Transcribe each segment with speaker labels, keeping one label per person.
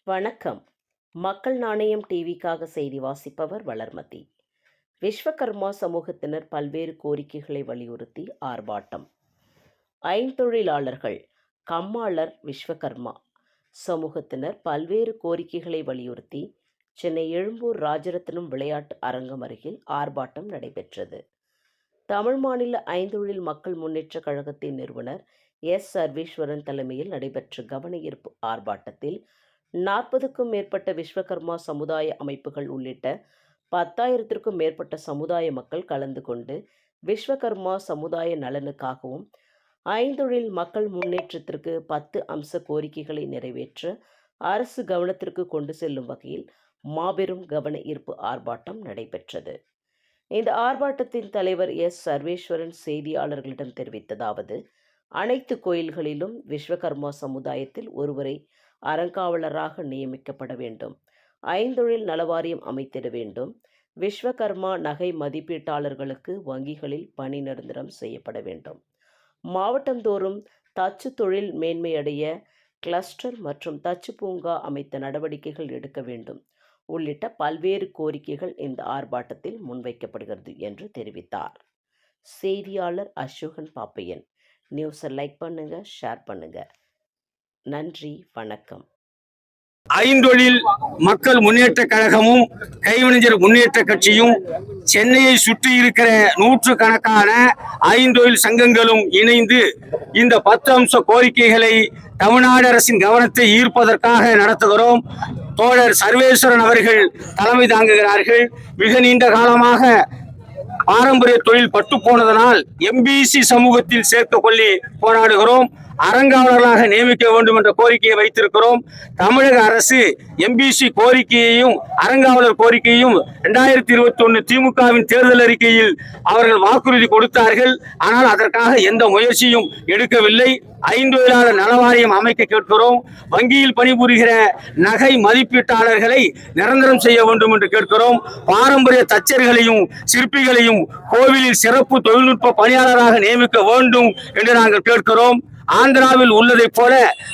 Speaker 1: வணக்கம். மக்கள் நாணயம் டிவிக்காக செய்தி வாசிப்பவர் வளர்மதி. விஸ்வகர்மா சமூகத்தினர் பல்வேறு கோரிக்கைகளை வலியுறுத்தி ஆர்ப்பாட்டம். ஐந்தொழிலாளர்கள் கம்மாளர் விஸ்வகர்மா சமூகத்தினர் பல்வேறு கோரிக்கைகளை வலியுறுத்தி சென்னை எழும்பூர் ராஜரத்னம் விளையாட்டு அரங்கம் அருகில் ஆர்ப்பாட்டம் நடைபெற்றது. தமிழ் மாநில ஐந்தொழில் மக்கள் முன்னேற்ற கழகத்தின் நிறுவனர் சர்வேஸ்வரன் தலைமையில் நடைபெற்ற கவன ஈர்ப்பு ஆர்ப்பாட்டத்தில் 40க்கும் மேற்பட்ட விஸ்வகர்மா சமுதாய அமைப்புகள் உள்ளிட்ட 10,000த்திற்கும் மேற்பட்ட சமுதாய மக்கள் கலந்து கொண்டு விஸ்வகர்மா சமுதாய நலனுக்காகவும் ஐந்தொழில் மக்கள் முன்னேற்றத்திற்கு 10 அம்ச கோரிக்கைகளை நிறைவேற்ற அரசு கவனத்திற்கு கொண்டு செல்லும் வகையில் மாபெரும் கவன ஈர்ப்பு ஆர்ப்பாட்டம் நடைபெற்றது. இந்த ஆர்ப்பாட்டத்தின் தலைவர் சர்வேஸ்வரன் செய்தியாளர்களிடம் தெரிவித்ததாவது: அனைத்து கோயில்களிலும் விஸ்வகர்மா சமுதாயத்தில் ஒருவரை அறங்காவலராக நியமிக்கப்பட வேண்டும். ஐந்தொழில் நலவாரியம் அமைத்திட வேண்டும். விஸ்வகர்மா நகை மதிப்பீட்டாளர்களுக்கு வங்கிகளில் பணி நிரந்தரம் செய்யப்பட வேண்டும். மாவட்டந்தோறும் தச்சு தொழில் மேன்மையடைய கிளஸ்டர் மற்றும் தச்சு பூங்கா அமைத்த நடவடிக்கைகள் எடுக்க வேண்டும் உள்ளிட்ட பல்வேறு கோரிக்கைகள் இந்த ஆர்ப்பாட்டத்தில் முன்வைக்கப்படுகிறது என்று தெரிவித்தார். செய்தியாளர் அசோகன் பாப்பையன். நியூஸை லைக் பண்ணுங்க, ஷேர் பண்ணுங்க. நன்றி, வணக்கம்.
Speaker 2: ஐந்தொழில் மக்கள் முன்னேற்ற கழகமும் கைவினைஞர் முன்னேற்ற கட்சியும் சென்னையை சுற்றி இருக்கிற நூற்றுக்கணக்கான ஐந்தொழில் சங்கங்களும் இணைந்து இந்த 10 அம்ச கோரிக்கைகளை தமிழ்நாடு அரசின் கவனத்தை ஈர்ப்பதற்காக நடத்துகிறோம். தோழர் சர்வேஸ்வரன் அவர்கள் தலைமை தாங்குகிறார்கள். மிக நீண்ட காலமாக பாரம்பரிய தொழில் பட்டு போனதனால் எம்பிசி சமூகத்தில் சேர்த்துக் கொள்ளி போராடுகிறோம். அறங்காவலர்களாக நியமிக்க வேண்டும் என்ற கோரிக்கையை வைத்திருக்கிறோம். தமிழக அரசு எம்பிசி கோரிக்கையையும் அறங்காவலர் கோரிக்கையும் 2021 திமுகவின் தேர்தல் அறிக்கையில் அவர்கள் வாக்குறுதி கொடுத்தார்கள். ஆனால் அதற்காக எந்த முயற்சியும் எடுக்கவில்லை. ஐந்தொழிலாளர் நலவாரியம் அமைக்க கேட்கிறோம். வங்கியில் பணிபுரிகிற நகை மதிப்பீட்டாளர்களை நிரந்தரம் செய்ய வேண்டும் என்று கேட்கிறோம். பாரம்பரிய தச்சர்களையும் சிற்பிகளையும் கோவிலில் சிறப்பு தொழில்நுட்ப பணியாளராக நியமிக்க வேண்டும் என்று நாங்கள் கேட்கிறோம். ஆந்திராவில் உள்ளதை போல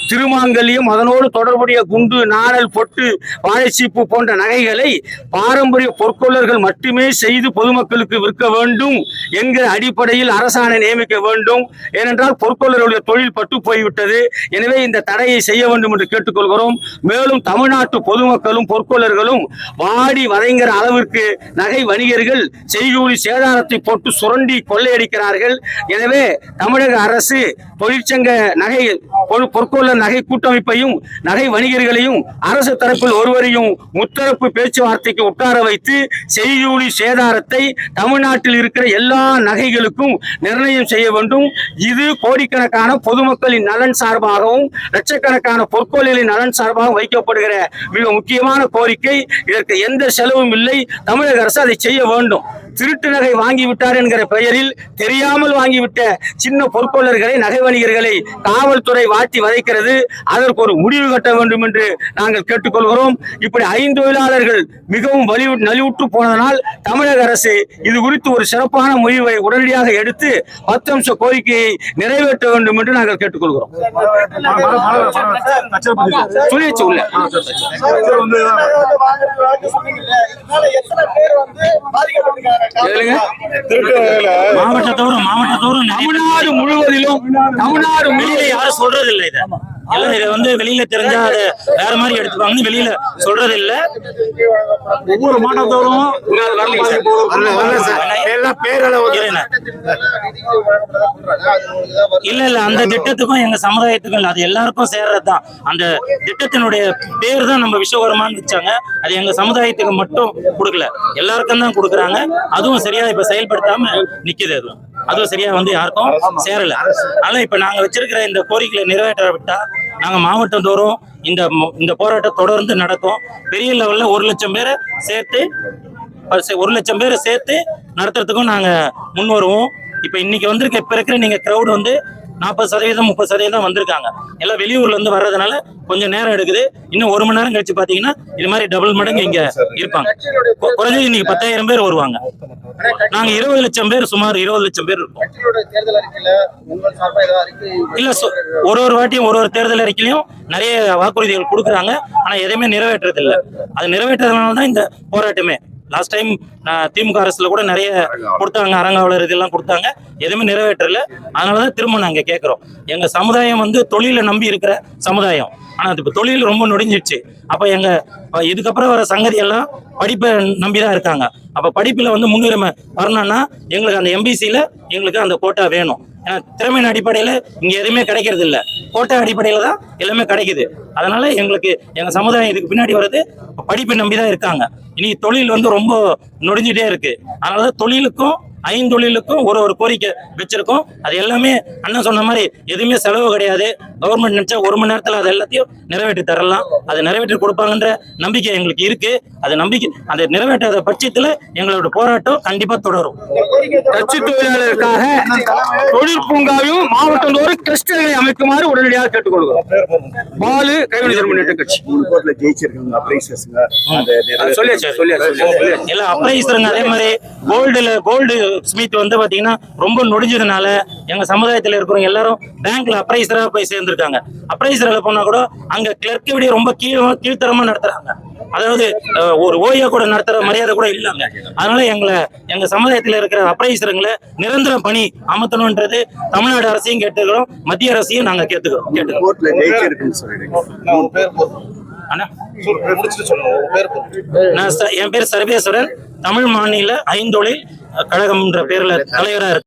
Speaker 2: திருமாங்கல்யம், அதனோடு தொடர்புடைய குண்டு, நாணல், பொட்டு, வாழைச்சீப்பு போன்ற நகைகளை பாரம்பரிய பொற்கொள்ளர்கள் மட்டுமே செய்து பொதுமக்களுக்கு விற்க வேண்டும் என்கிற அடிப்படையில் அரசாணை நியமிக்க வேண்டும். ஏனென்றால் பொற்கொள்ளர்களுடைய தொழில் பட்டு போய்விட்டது. எனவே இந்த தடையை செய்ய வேண்டும் என்று கேட்டுக்கொள்கிறோம். மேலும் தமிழ்நாட்டு பொதுமக்களும் பொற்கொள்ளர்களும் வாடி வதைங்கிற அளவிற்கு நகை வணிகர்கள் செய்கூலி சேதாரத்தை போட்டு சுரண்டி கொள்ளையடிக்கிறார்கள். எனவே தமிழக அரசு தொழிற்சங்க நகை பொற்கொள்ளர் நகை கூட்டமைப்பையும் நகை வணிகர்களையும் அரசு தரப்பில் ஒருவரையும் முத்தரப்பு பேச்சுவார்த்தைக்கு உட்கார வைத்து செய்கூலி சேதாரத்தை தமிழ்நாட்டில் இருக்கிற எல்லா நகைகளுக்கும் நிர்ணயம் செய்ய வேண்டும். இது கோடிக்கணக்கான பொதுமக்களின் நலன் சார்பாகவும் லட்சக்கணக்கான பொற்கொள்ளர்களின் நலன் சார்பாகவும் வைக்கப்படுகிற மிக முக்கியமான கோரிக்கை. இதற்கு எந்த செலவும் இல்லை. தமிழக அரசு அதை செய்ய வேண்டும். திருட்டு நகை வாங்கிவிட்டார் என்கிற பெயரில் தெரியாமல் வாங்கிவிட்ட சின்ன பொற்கொள்ளர்களை, நகை வணிகர்களை காவல்துறை வாட்டி வதைக்கிறது. அதற்கு ஒரு முடிவு கட்ட வேண்டும் என்று நாங்கள் கேட்டுக்கொள்கிறோம். இப்படி ஐந்தொழிலாளர்கள் மிகவும் நலிவுற்று போனதனால் தமிழக அரசு இது குறித்து ஒரு சிறப்பான முடிவை உடனடியாக எடுத்து 10 அம்ச கோரிக்கையை நிறைவேற்ற வேண்டும் என்று நாங்கள் கேட்டுக்கொள்கிறோம்.
Speaker 3: மாவட்டத்தோறும் தமிழ்நாடு முழுவதிலும் வெளியில யாரும் சொல்றது இல்லை. இதை வந்து வெளியில தெரிஞ்சா அதை வேற மாதிரி எடுத்துப்பாங்கன்னு வெளியில சொல்றது இல்ல. ஒவ்வொரு மாவட்டத்தோறும் இல்ல அந்த திட்டத்துக்கும் எங்க சமுதாயத்துக்கும் இல்ல, அது எல்லாருக்கும் சேர்றதுதான். அந்த திட்டத்தினுடைய பேர் தான் நம்ம விஸ்வகர்மான்னு வச்சாங்க. அது எங்க சமுதாயத்துக்கு மட்டும் கொடுக்கல, எல்லாருக்கும் தான் கொடுக்குறாங்க. அதுவும் சரியா இப்ப செயல்படுத்தாம நிக்குது. அதுவும் சரியா வந்து யாருக்கும் சேரல. அதனால இப்ப நாங்க வச்சிருக்கிற இந்த கோரிக்கையை நிறைவேற்ற விட்டா நாங்க மாவட்டம் தோறும் இந்த போராட்டம் தொடர்ந்து நடக்கும். பெரிய லெவல்ல 1,00,000 பேரை சேர்த்து 1,00,000 பேரை சேர்த்து நடத்துறதுக்கும் நாங்க முன் வருவோம். இப்ப இன்னைக்கு வந்திருக்க இப்ப இருக்கிற நீங்க கிரௌட் வந்து 40% 30% வந்திருக்காங்க. எல்லாம் வெளியூர்ல இருந்து வர்றதுனால கொஞ்சம் நேரம் எடுக்குது. இன்னும் 1 மணி நேரம் கழிச்சு பாத்தீங்கன்னா இது மாதிரி டபுள் மடங்கு இங்க இருப்பாங்க. குறைஞ்சது இன்னைக்கு 10,000 பேர் வருவாங்க. நாங்க 20 லட்சம் பேர், சுமார் 20 லட்சம் பேர் இருக்கோம்.
Speaker 4: கட்சியோட தேர்தல் அறிக்கையில உங்கள் சார்பா ஏதாவது அறிக்கை
Speaker 3: இல்ல, ஒரு வாட்டியும் ஒரு தேர்தல் அறிக்கையிலும் நிறைய வாக்குறுதிகள் கொடுக்குறாங்க. ஆனா எதையுமே நிறைவேற்றுறது இல்ல. அது நிறைவேற்றதுனால தான் இந்த போராட்டமே. லாஸ்ட் டைம் திமுக அரசுல கூட நிறைய கொடுத்தாங்க, அரங்காவலர் இதெல்லாம் கொடுத்தாங்க, எதுவுமே நிறைவேற்றல. அதனாலதான் திரும்ப நாங்க கேட்கிறோம். எங்க சமுதாயம் வந்து தொழிலை நம்பி இருக்கிற சமுதாயம். ஆனா இப்ப தொழில் ரொம்ப நொடிஞ்சிடுச்சு. அப்ப இதுக்கப்புறம் வர சங்கதி எல்லாம் படிப்பை நம்பிதான் இருக்காங்க. அப்ப படிப்புல வந்து முன்னுரிமை வரணும்னா எங்களுக்கு அந்த எம்பிசில எங்களுக்கு அந்த கோட்டா வேணும். ஏன்னா திறமையின் அடிப்படையில இங்க எதுவுமே கிடைக்கிறது இல்ல, கோட்டா அடிப்படையில தான் எல்லாமே கிடைக்குது. அதனால எங்களுக்கு எங்க சமுதாயம் இதுக்கு பின்னாடி வர்றது படிப்பை நம்பிதான் இருக்காங்க. இனி தொழில் வந்து ரொம்ப நொடிஞ்சிட்டே இருக்கு. அதனாலதான் தொழிலுக்கும் ஐந்தொழிலுக்கும் ஒரு கோரிக்கை வச்சிருக்கோம். அது எல்லாமே அண்ணன் சொன்ன மாதிரி எதுவுமே செலவு கிடையாது. கவர்மெண்ட் நினைச்சா 1 மணி நேரத்துல அது எல்லாத்தையும் நிறைவேற்றி தரலாம். அதை நிறைவேற்றி கொடுப்பாங்கன்ற நம்பிக்கை எங்களுக்கு இருக்கு. அது நம்பிக்கை அதை நிறைவேற்றாத பட்சத்துல எங்களோட போராட்டம் கண்டிப்பா தொடரும்.
Speaker 2: கட்சி தொழிலாளருக்காக தொழில் பூங்காவையும் மாவட்டந்தோறும் கிளஸ்டர்களை அமைக்குமாறு உடனடியாக கேட்டுக்கொள்கிறோம். பாலு, கைவினைஞர் முன்னேற்ற கட்சி.
Speaker 4: 3 கோர்ட்ல ஜெயிச்சிருக்காங்க அப்ரைசர்ஸ்ங்க.
Speaker 3: எல்லாம் அப்ரைசருங்க. அதே மாதிரி கோல்டு ஸ்மித் வந்து பாத்தீங்கன்னா ரொம்ப நொடிஞ்சதுனால எங்க சமுதாயத்துல இருக்கிறவங்க எல்லாரும் பேங்க்ல அப்ரைசரா போய் சேர்ந்திருக்காங்க. அப்ரைசர்ல போனா கூட அங்க கிளர்க்கை விட ரொம்ப கீழ்த்தரமா நடத்துறாங்க. அதாவது ஒரு ஓய்யா கூட நடத்துற மரியாதை கூட இல்லைங்க. அதனால எங்க சமுதாயத்துல இருக்கிற அப்ரைசருங்களை நிரந்தர பணி அமர்த்தணும்ன்றது தமிழ்நாடு அரசையும் கேட்டுக்கிறோம், மத்திய அரசையும் நாங்க கேட்டுக்கிறோம். என் பேர் சர்வேஸ்வரன், தமிழ் மாநில ஐந்தொழில் கழகம் என்ற பேர்ல தலைவரா இருக்கு.